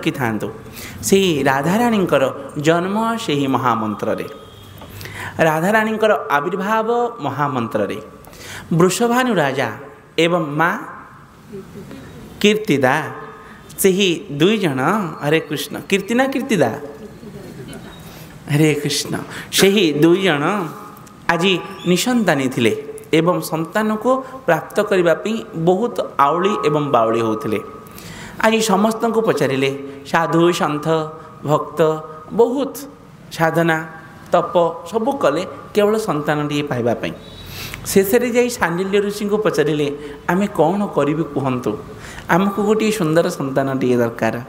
रखिथान्तु से राधाराणींकर जन्म से ही महामंत्र रे राधाराणींकर आविर्भाव महामंत्र रे वृषभानु राजा एवं माँ कीर्तिदा से ही दुई जन हरे कृष्ण कीर्तिना कीर्तिदा हरे कृष्ण से ही दुई जन आज निसंतानी थिले एवं संतान को प्राप्त करने बहुत आउली एवं बाउली होते आज समस्त को पचारे साधु सन्थ भक्त बहुत साधना तप सबू कले केवल संतान टी पाइबापी शेष जा सांडिल्य ऋषि को पचारे आमे कौन करू कहतु आमको गोटे सुंदर संतान टी दरकार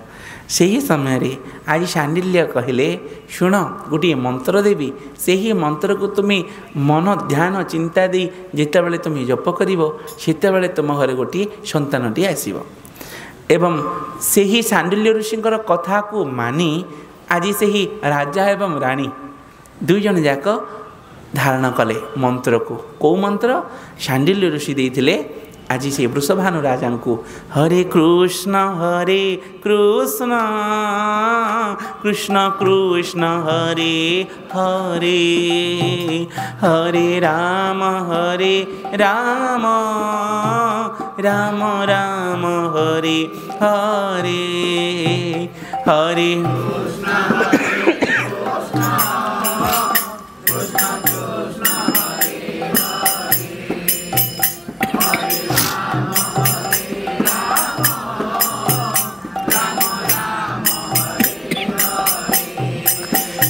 से ही समय आज सांडिल्य कहले शुण गोटे मंत्र देवी से ही मंत्र को तुम्हें मन ध्यान चिंता दे जिते बड़े तुम्हें जप कर तुम घर गोटे संतानटी आसव एवं से ही सांडिल्य ऋषि कथा को मानी आज से ही राजा एवं रानी दुई जन जाक धारण कले मंत्र को मंत्र सांडिल्य ऋषि देते आज से वृषभानु राजा को हरे कृष्ण कृष्ण कृष्ण हरे हरे हरे राम राम राम हरे हरे हरे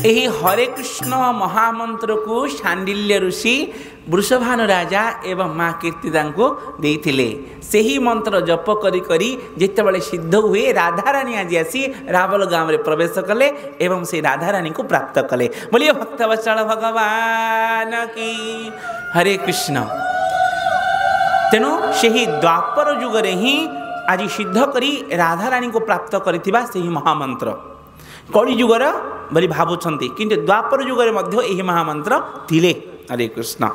यही हरे कृष्ण महामंत्र को सांडिल्य ऋषि वृषभानु राजा एवं माँ कीर्तिदा को देते से ही मंत्र जप करी जितेबाला सिद्ध हुए राधाराणी आज आसी रावल गाँव में प्रवेश कले एवं से राधाराणी को प्राप्त कले। बोलिए भक्तवत्सल भगवान की हरे कृष्ण। तेणु से ही द्वापर जुगरे ही आज सिद्ध करी राधाराणी को प्राप्त करिथिबा से ही महामंत्र कली जुगर बोली भावुंट किंतु द्वापर जुगरे मध्य यही महामंत्र थिले। हरे कृष्ण।